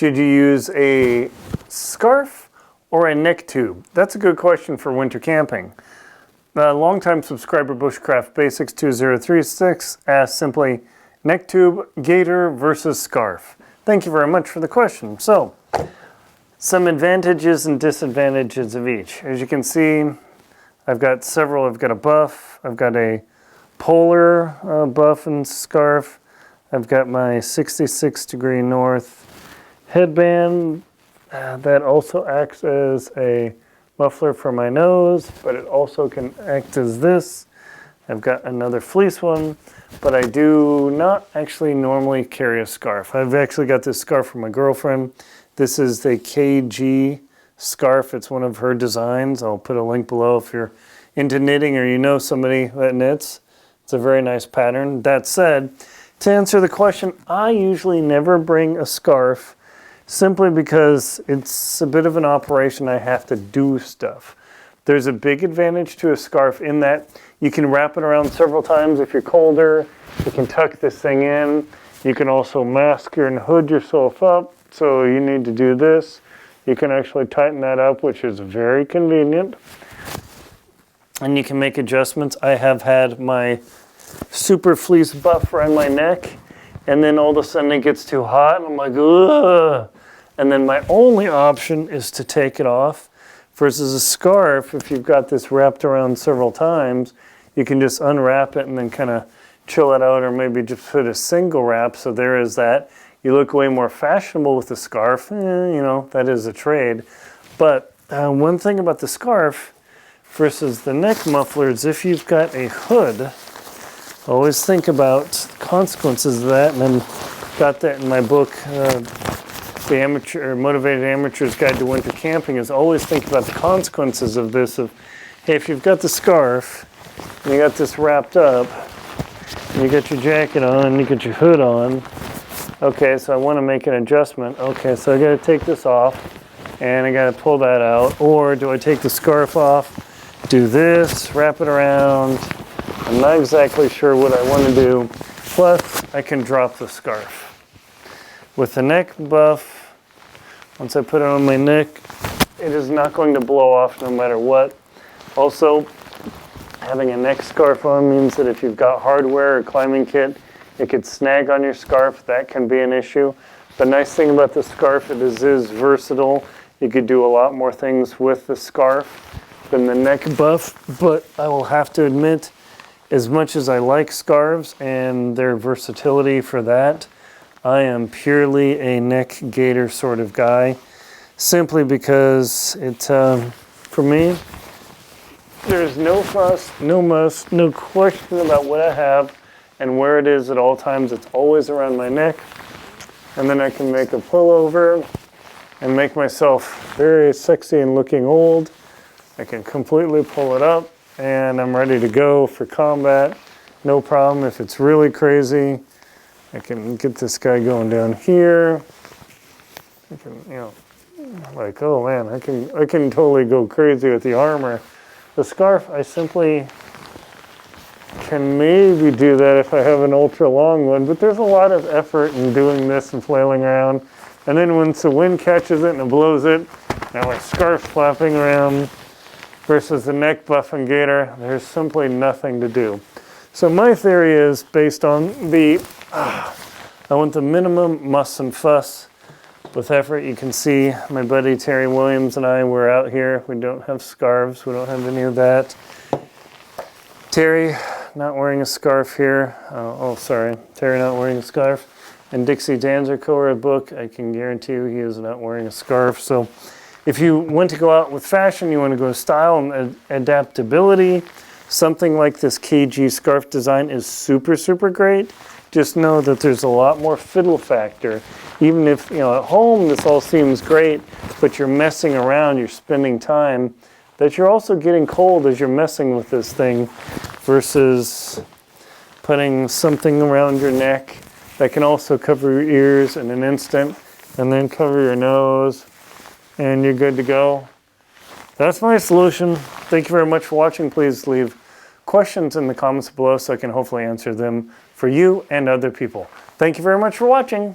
Should you use a scarf or a neck tube? That's a good question for winter camping. Longtime subscriber Bushcraft Basics 2036 asked simply, neck tube, gaiter versus scarf. Thank you very much for the question. So, some advantages and disadvantages of each. As you can see, I've got several. I've got a buff, I've got a polar buff and scarf, I've got my 66 degree north headband that also acts as a muffler for my nose, but it also can act as this. I've got another fleece one, but I do not actually normally carry a scarf. I've actually got this scarf from my girlfriend. This is the KG scarf. It's one of her designs. I'll put a link below if you're into knitting or you know somebody that knits. It's a very nice pattern. That said, to answer the question, I usually never bring a scarf simply because it's a bit of an operation. I have to do stuff. There's a big advantage to a scarf in that you can wrap it around several times if you're colder. You can tuck this thing in. You can also mask and hood yourself up. So you need to do this. You can actually tighten that up, which is very convenient. And you can make adjustments. I have had my super fleece buff around my neck, and then all of a sudden it gets too hot, and I'm like, ugh. And then my only option is to take it off. Versus a scarf, if you've got this wrapped around several times, you can just unwrap it and then kind of chill it out, or maybe just put a single wrap. So there is that. You look way more fashionable with the scarf. You know, that is a trade. But one thing about the scarf versus the neck muffler is if you've got a hood, always think about the consequences of that. And then got that in my book, The Motivated Amateur's Guide to Winter Camping, is always think about the consequences of this. Of, hey, if you've got the scarf, and you got this wrapped up, and you got your jacket on, and you got your hood on, okay, so I want to make an adjustment. Okay, so I got to take this off, and I got to pull that out. Or do I take the scarf off, do this, wrap it around? I'm not exactly sure what I want to do. Plus, I can drop the scarf. With the neck buff, once I put it on my neck, it is not going to blow off no matter what. Also, having a neck scarf on means that if you've got hardware or climbing kit, it could snag on your scarf. That can be an issue. The nice thing about the scarf, it is versatile. You could do a lot more things with the scarf than the neck buff, but I will have to admit, as much as I like scarves and their versatility for that, I am purely a neck gaiter sort of guy, simply because it, for me, there's no fuss, no muss, no question about what I have and where it is at all times. It's always around my neck, and then I can make a pullover and make myself very sexy and looking old. I can completely pull it up, and I'm ready to go for combat. No problem. If it's really crazy, I can get this guy going down here. I can, you know, like, oh man, I can totally go crazy with the armor. The scarf, I simply can maybe do that if I have an ultra long one, but there's a lot of effort in doing this and flailing around. And then once the wind catches it and it blows it, now my scarf's flapping around. Versus the neck buff and gaiter, there's simply nothing to do. So my theory is based on the, I want the minimum muss and fuss with effort. You can see my buddy Terry Williams and I were out here. We don't have scarves. We don't have any of that. Terry not wearing a scarf here. Sorry. Terry not wearing a scarf. And Dixie Danzerco, a book, I can guarantee you he is not wearing a scarf. So if you want to go out with fashion, you want to go style and adaptability, something like this KG scarf design is super, super great. Just know that there's a lot more fiddle factor. Even if, you know, at home this all seems great, but you're messing around, you're spending time, that you're also getting cold as you're messing with this thing versus putting something around your neck that can also cover your ears in an instant and then cover your nose, and you're good to go. That's my solution. Thank you very much for watching. Please leave questions in the comments below so I can hopefully answer them for you and other people. Thank you very much for watching.